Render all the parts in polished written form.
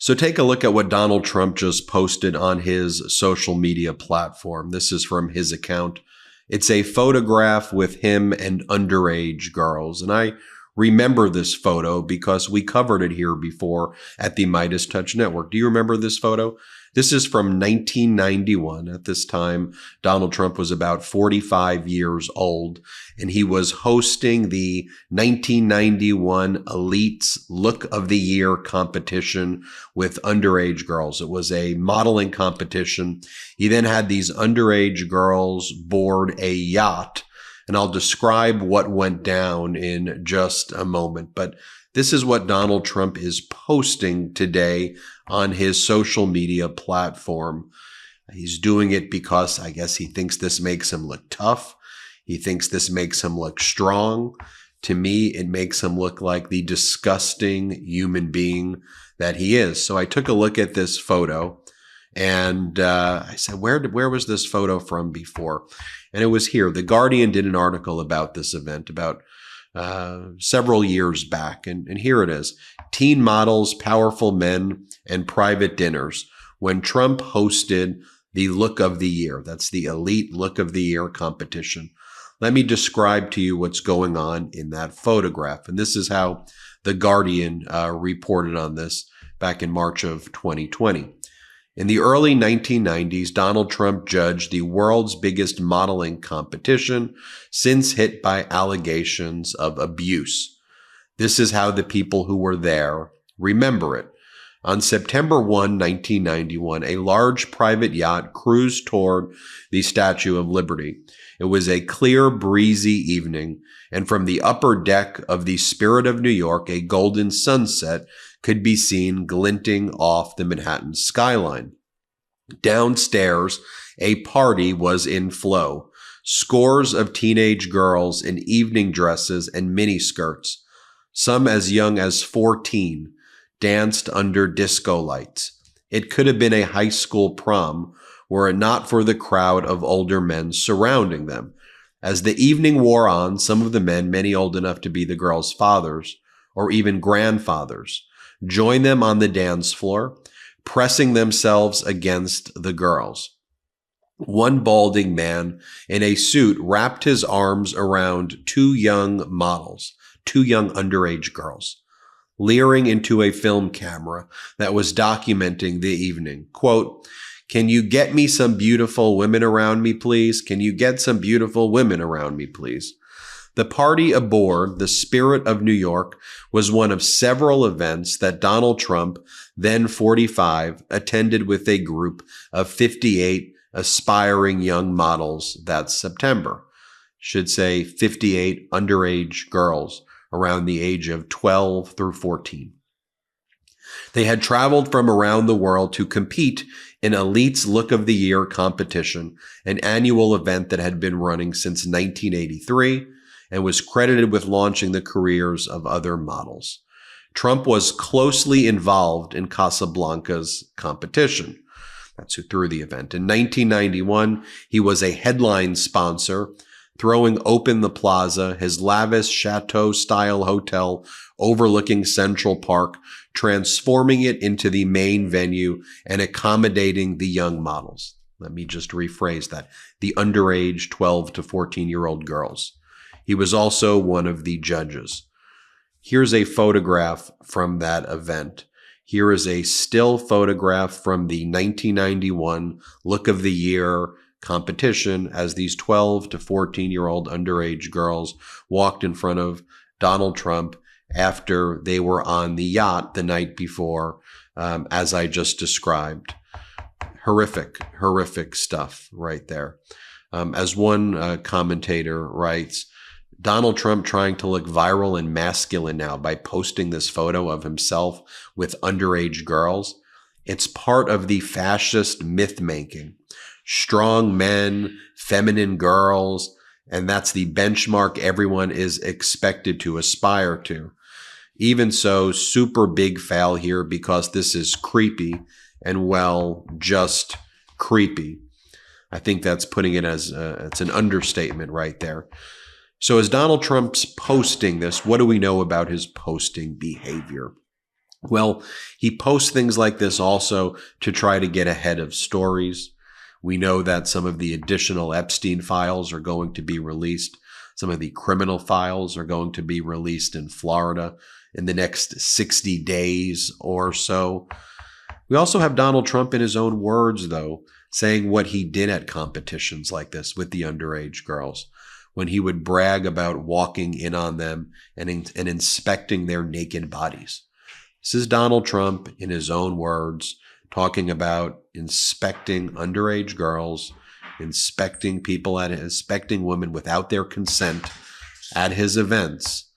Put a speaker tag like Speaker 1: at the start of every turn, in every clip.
Speaker 1: So take a look at what Donald Trump just posted on his social media platform. This is from his account. It's a photograph with him and underage girls. And I remember this photo because we covered it here before at the MeidasTouch Network. Do you remember this photo? This is from 1991. At this time, Donald Trump was about 45 years old, and he was hosting the 1991 Elites Look of the Year competition with underage girls. It was a modeling competition. He then had these underage girls board a yacht, and I'll describe what went down in just a moment. But this is what Donald Trump is posting today on his social media platform. He's doing it because I guess he thinks this makes him look tough. He thinks this makes him look strong. To me, it makes him look like the disgusting human being that he is. So I took a look at this photo and I said, where was this photo from before? And it was here. The Guardian did an article about this event about several years back. And here it is. Teen models, powerful men, and private dinners when Trump hosted the Look of the Year. That's the Elite Look of the Year competition. Let me describe to you what's going on in that photograph. And this is how the Guardian reported on this back in March of 2020. In the early 1990s, Donald Trump judged the world's biggest modeling competition, since hit by allegations of abuse. This is how the people who were there remember it. On September 1, 1991, a large private yacht cruised toward the Statue of Liberty. It was a clear, breezy evening, and from the upper deck of the Spirit of New York, a golden sunset could be seen glinting off the Manhattan skyline. Downstairs, a party was in flow. Scores of teenage girls in evening dresses and miniskirts, some as young as 14, danced under disco lights. It could have been a high school prom were it not for the crowd of older men surrounding them. As the evening wore on, some of the men, many old enough to be the girls' fathers or even grandfathers, joined them on the dance floor, pressing themselves against the girls. One balding man in a suit wrapped his arms around two young models, two young underage girls, leering into a film camera that was documenting the evening. Quote, "Can you get me some beautiful women around me, please? Can you get some beautiful women around me, please?" The party aboard the Spirit of New York was one of several events that Donald Trump, then 45, attended with a group of 58 aspiring young models that September. Should say 58 underage girls around the age of 12 through 14. They had traveled from around the world to compete in Elite's Look of the Year competition, an annual event that had been running since 1983 and was credited with launching the careers of other models. Trump was closely involved in Casablanca's competition. That's who threw the event. In 1991, he was a headline sponsor, throwing open the plaza, his lavish chateau-style hotel overlooking Central Park, transforming it into the main venue and accommodating the young models. Let me just rephrase that. The underage 12 to 14-year-old girls. He was also one of the judges. Here's a photograph from that event. Here is a still photograph from the 1991 Look of the Year competition as these 12 to 14-year-old underage girls walked in front of Donald Trump after they were on the yacht the night before, as I just described. Horrific stuff right there. As one commentator writes, Donald Trump trying to look viral and masculine now by posting this photo of himself with underage girls. It's part of the fascist myth-making. Strong men, feminine girls, and that's the benchmark everyone is expected to aspire to. Even so, super big foul here because this is creepy and, well, just creepy. I think that's putting it as it's an understatement right there. So as Donald Trump's posting this, what do we know about his posting behavior? Well, he posts things like this also to try to get ahead of stories. We know that some of the additional Epstein files are going to be released. Some of the criminal files are going to be released in Florida in the next 60 days or so. We also have Donald Trump in his own words, though, saying what he did at competitions like this with the underage girls, when he would brag about walking in on them and inspecting their naked bodies. This is Donald Trump in his own words, talking about inspecting underage girls, inspecting women without their consent at his events.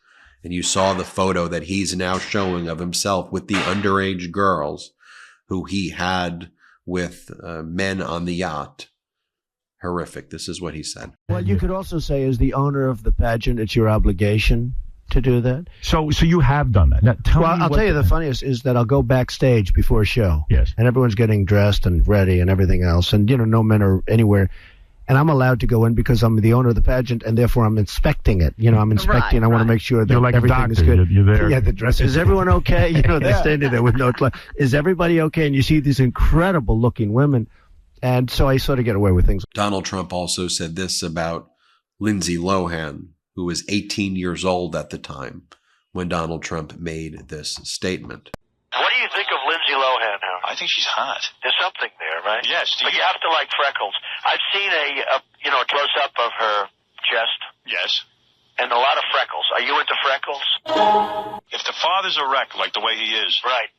Speaker 1: And you saw the photo that he's now showing of himself with the underage girls who he had with men on the yacht. Horrific. This is what he said.
Speaker 2: Well, you could also say, as the owner of the pageant, it's your obligation to do that.
Speaker 3: So you have done that. Now,
Speaker 2: I'll tell you the funniest is that I'll go backstage before a show.
Speaker 3: Yes.
Speaker 2: And everyone's getting dressed and ready and everything else. And, no men are anywhere. And I'm allowed to go in because I'm the owner of the pageant, and therefore I'm inspecting it. I'm inspecting. Right, I want to make sure that
Speaker 3: like
Speaker 2: everything is good.
Speaker 3: You're there.
Speaker 2: Yeah, the dress. Is everyone okay? They're standing there with no clothes. Is everybody okay? And you see these incredible looking women. And so I sort of get away with things.
Speaker 1: Donald Trump also said this about Lindsay Lohan, who was 18 years old at the time when Donald Trump made this statement.
Speaker 4: What do you think of Lindsay Lohan, Howard?
Speaker 5: I think she's hot.
Speaker 4: There's something there, right?
Speaker 5: Yes.
Speaker 4: But you have to like freckles. I've seen a close-up of her chest.
Speaker 5: Yes.
Speaker 4: And a lot of freckles. Are you into freckles?
Speaker 5: If the father's a wreck like the way he is,
Speaker 4: right.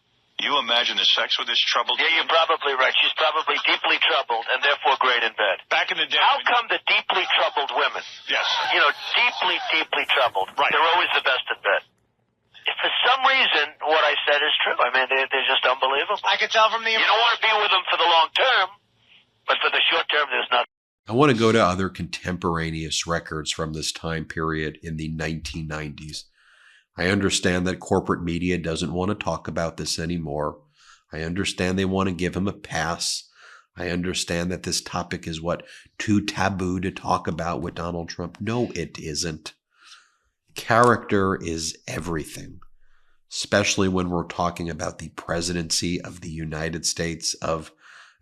Speaker 5: You imagine the sex with this troubled...
Speaker 4: Yeah, you're probably right. She's probably deeply troubled and therefore great in bed.
Speaker 5: Back in the day...
Speaker 4: How come the deeply troubled women...
Speaker 5: Yes.
Speaker 4: Deeply troubled...
Speaker 5: Right.
Speaker 4: They're always the best in bed. If for some reason what I said is true, I mean, they're just unbelievable. I can tell from the... You don't want to be with them for the long term, but for the short term, there's nothing.
Speaker 1: I want to go to other contemporaneous records from this time period in the 1990s. I understand that corporate media doesn't want to talk about this anymore. I understand they want to give him a pass. I understand that this topic is too taboo to talk about with Donald Trump. No, it isn't. Character is everything, especially when we're talking about the presidency of the United States of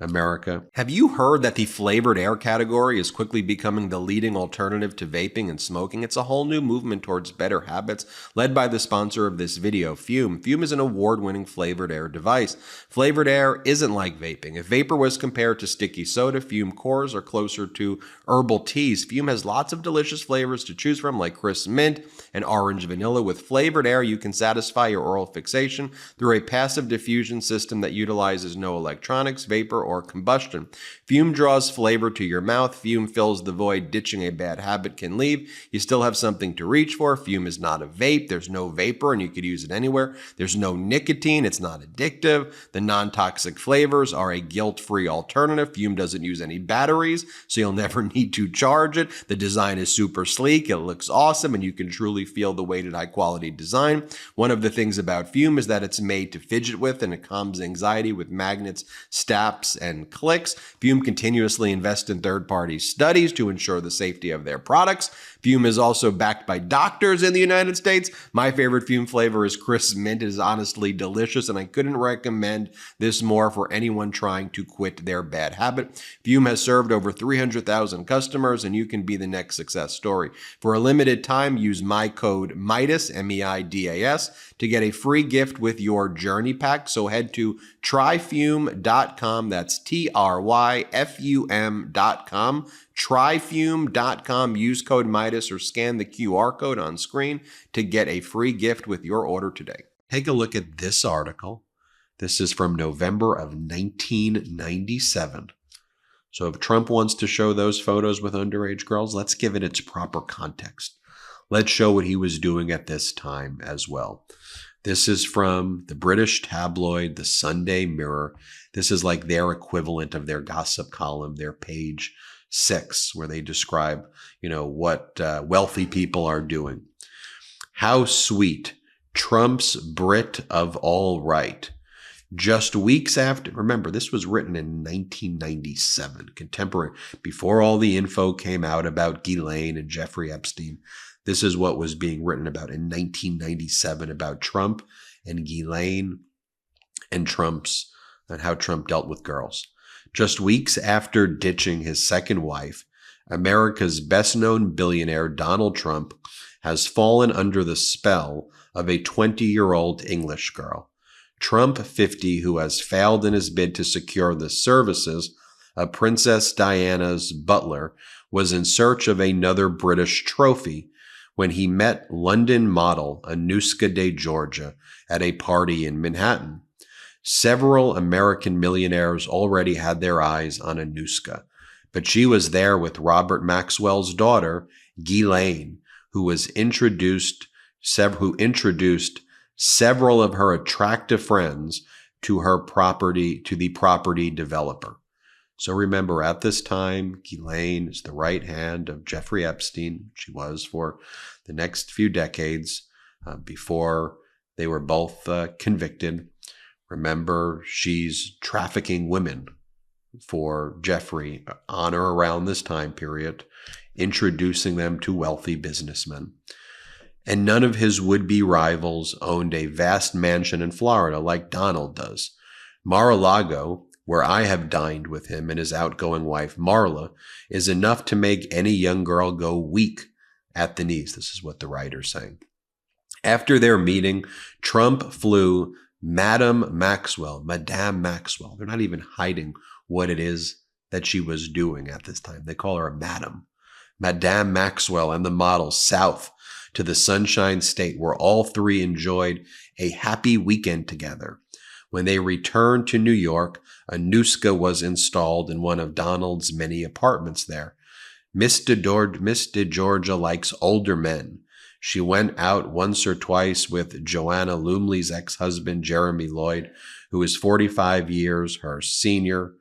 Speaker 1: America. Have you heard that the flavored air category is quickly becoming the leading alternative to vaping and smoking? It's a whole new movement towards better habits, led by the sponsor of this video, Fume. Fume is an award-winning flavored air device. Flavored air isn't like vaping. If vapor was compared to sticky soda, Fume cores are closer to herbal teas. Fume has lots of delicious flavors to choose from, like crisp mint and orange vanilla. With flavored air, you can satisfy your oral fixation through a passive diffusion system that utilizes no electronics, vapor, or combustion. Fume draws flavor to your mouth. Fume fills the void ditching a bad habit can leave. You still have something to reach for. Fume is not a vape. There's no vapor and you could use it anywhere. There's no nicotine. It's not addictive. The non-toxic flavors are a guilt-free alternative. Fume doesn't use any batteries, so you'll never need to charge it. The design is super sleek. It looks awesome, and you can truly feel the weighted high-quality design. One of the things about Fume is that it's made to fidget with, and it calms anxiety with magnets, snaps, and clicks. Fume continuously invests in third-party studies to ensure the safety of their products. Fume is also backed by doctors in the United States. My favorite Fume flavor is crisp mint. It is honestly delicious, and I couldn't recommend this more for anyone trying to quit their bad habit. Fume has served over 300,000 customers, and you can be the next success story. For a limited time, use my code MIDAS, M-E-I-D-A-S, to get a free gift with your journey pack. So head to tryfume.com. That's TRYFUM.com. Tryfume.com. Use code MIDAS or scan the QR code on screen to get a free gift with your order today. Take a look at this article. This is from November of 1997. So if Trump wants to show those photos with underage girls, let's give it its proper context. Let's show what he was doing at this time as well. This is from the British tabloid, the Sunday Mirror. This is like their equivalent of their gossip column, their page 6, where they describe, what wealthy people are doing. How sweet, Trump's Brit of all right. Just weeks after, remember, this was written in 1997, contemporary, before all the info came out about Ghislaine and Jeffrey Epstein. This is what was being written about in 1997 about Trump and Ghislaine and how Trump dealt with girls. Just weeks after ditching his second wife, America's best-known billionaire Donald Trump has fallen under the spell of a 20-year-old English girl. Trump, 50, who has failed in his bid to secure the services of Princess Diana's butler, was in search of another British trophy when he met London model Anuska de Georgia at a party in Manhattan. Several American millionaires already had their eyes on Anuska, but she was there with Robert Maxwell's daughter, Ghislaine, who introduced several of her attractive friends to the property developer. So remember, at this time, Ghislaine is the right hand of Jeffrey Epstein. She was for the next few decades before they were both convicted. Remember, she's trafficking women for Jeffrey on or around this time period, introducing them to wealthy businessmen. And none of his would-be rivals owned a vast mansion in Florida like Donald does. Mar-a-Lago, where I have dined with him and his outgoing wife, Marla, is enough to make any young girl go weak at the knees. This is what the writer's saying. After their meeting, Trump flew Madame Maxwell. They're not even hiding what it is that she was doing at this time. They call her a Madame. Madame Maxwell and the model south to the Sunshine State, where all three enjoyed a happy weekend together. When they returned to New York, Anuska was installed in one of Donald's many apartments there. Miss de Georgia likes older men. She went out once or twice with Joanna Lumley's ex-husband, Jeremy Lloyd, who is 45 years her senior.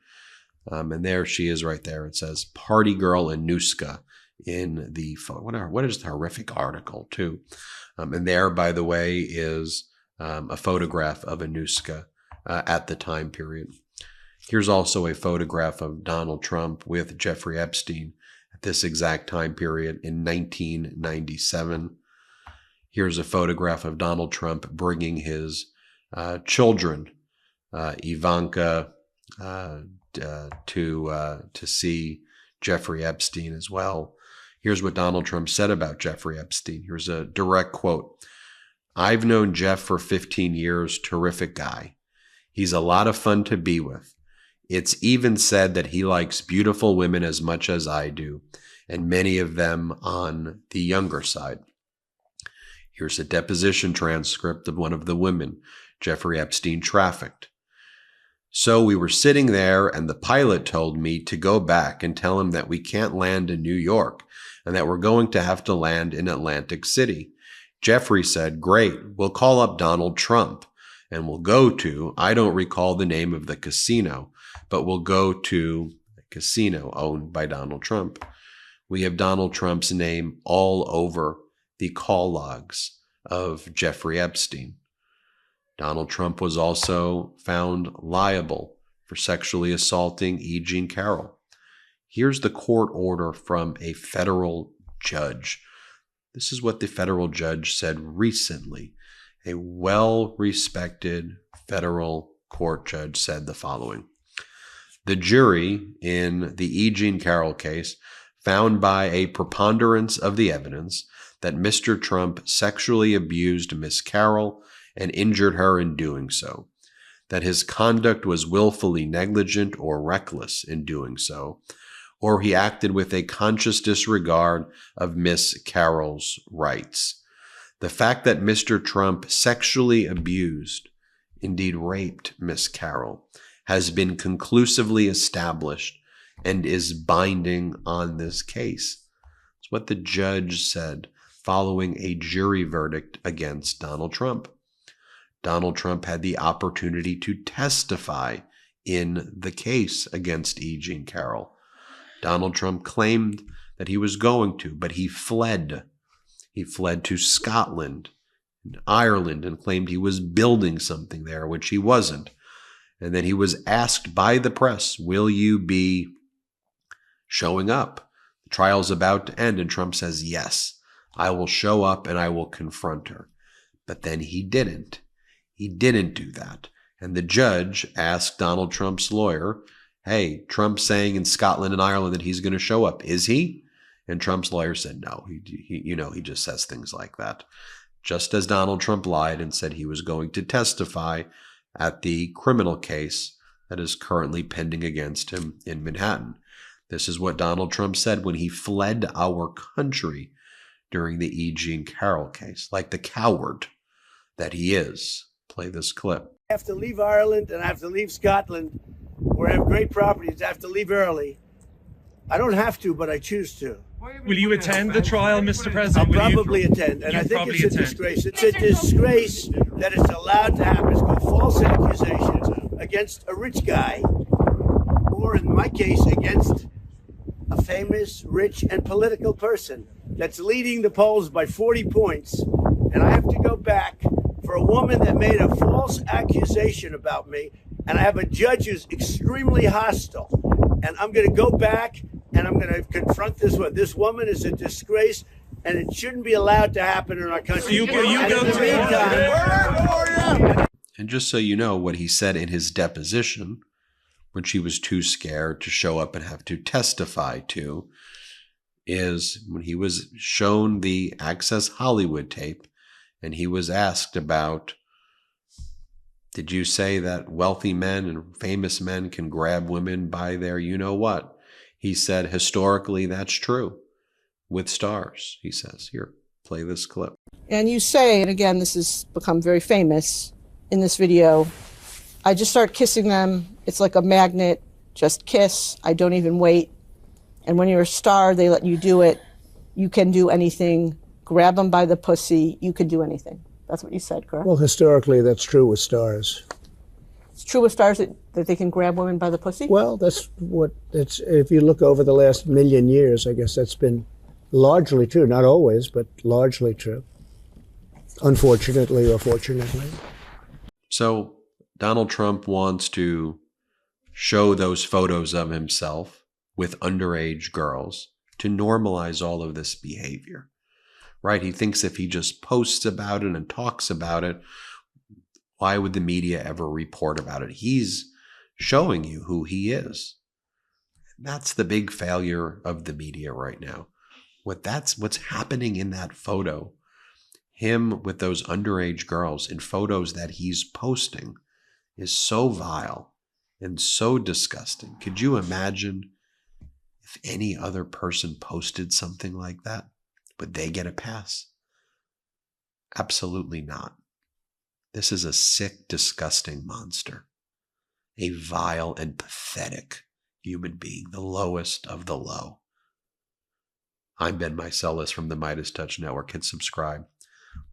Speaker 1: And there she is right there. It says, Party Girl Anuska in the photo. What is the horrific article, too? And there, by the way, is a photograph of Anuska at the time period. Here's also a photograph of Donald Trump with Jeffrey Epstein at this exact time period in 1997. Here's a photograph of Donald Trump bringing his children, Ivanka, to see Jeffrey Epstein as well. Here's what Donald Trump said about Jeffrey Epstein. Here's a direct quote. I've known Jeff for 15 years, terrific guy. He's a lot of fun to be with. It's even said that he likes beautiful women as much as I do, and many of them on the younger side. Here's a deposition transcript of one of the women Jeffrey Epstein trafficked. So we were sitting there, and the pilot told me to go back and tell him that we can't land in New York and that we're going to have to land in Atlantic City. Jeffrey said, great, we'll call up Donald Trump and we'll go to, I don't recall the name of the casino, but we'll go to a casino owned by Donald Trump. We have Donald Trump's name all over the call logs of Jeffrey Epstein. Donald Trump was also found liable for sexually assaulting E. Jean Carroll. Here's the court order from a federal judge. This is what the federal judge said recently. A well-respected federal court judge said the following. The jury in the E. Jean Carroll case found by a preponderance of the evidence that Mr. Trump sexually abused Miss Carroll and injured her in doing so, that his conduct was willfully negligent or reckless in doing so, or he acted with a conscious disregard of Miss Carroll's rights. The fact that Mr. Trump sexually abused, indeed raped Miss Carroll, has been conclusively established and is binding on this case. It's what the judge said following a jury verdict against Donald Trump. Donald Trump had the opportunity to testify in the case against E. Jean Carroll. Donald Trump claimed that he was going to, but he fled. He fled to Scotland and Ireland and claimed he was building something there, which he wasn't. And then he was asked by the press, will you be showing up? The trial's about to end, and Trump says, yes, I will show up and I will confront her. But then he didn't. He didn't do that. And the judge asked Donald Trump's lawyer, hey, Trump's saying in Scotland and Ireland that he's going to show up. Is he? And Trump's lawyer said no. He just says things like that. Just as Donald Trump lied and said he was going to testify at the criminal case that is currently pending against him in Manhattan. This is what Donald Trump said when he fled our country during the E. Jean Carroll case, like the coward that he is. Play this clip.
Speaker 6: I have to leave Ireland and I have to leave Scotland, where I have great properties. I have to leave early. I don't have to, but I choose to.
Speaker 7: Will you attend the trial, Mr. President?
Speaker 6: I'll probably attend, and I think it's a disgrace. It's a disgrace that it's allowed to happen. It's called false accusations against a rich guy, or in my case, against a famous, rich, and political person that's leading the polls by 40 points, and I have to go back for a woman that made a false accusation about me, and I have a judge who's extremely hostile, and I'm going to go back and I'm going to confront this one. This woman is a disgrace, and it shouldn't be allowed to happen in our country.
Speaker 1: And just so you know, what he said in his deposition, when she was too scared to show up and have to testify to, is when he was shown the Access Hollywood tape and he was asked about, did you say that wealthy men and famous men can grab women by their you-know-what? He said, historically, that's true. With stars, he says. Here, play this clip.
Speaker 8: And you say, and again, this has become very famous in this video, I just start kissing them. It's like a magnet. Just kiss. I don't even wait. And when you're a star, they let you do it. You can do anything. Grab them by the pussy. You can do anything. That's what you said, correct?
Speaker 6: Well, historically, that's true with stars.
Speaker 8: It's true with stars that they can grab women by the pussy?
Speaker 6: Well, that's what it's. If you look over the last million years, I guess that's been largely true. Not always, but largely true. Unfortunately or fortunately.
Speaker 1: So Donald Trump wants to show those photos of himself with underage girls to normalize all of this behavior, right? He thinks if he just posts about it and talks about it, why would the media ever report about it? He's showing you who he is. That's the big failure of the media right now. What's happening in that photo, him with those underage girls in photos that he's posting, is so vile and so disgusting. Could you imagine if any other person posted something like that? Would they get a pass? Absolutely not. This is a sick, disgusting monster. A vile and pathetic human being, the lowest of the low. I'm Ben Meiselas from the MeidasTouch Network. Hit subscribe.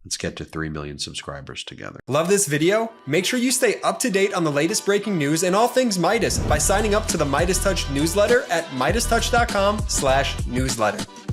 Speaker 1: Let's get to 3 million subscribers together.
Speaker 9: Love this video? Make sure you stay up to date on the latest breaking news and all things Midas by signing up to the MeidasTouch newsletter at MeidasTouch.com/newsletter.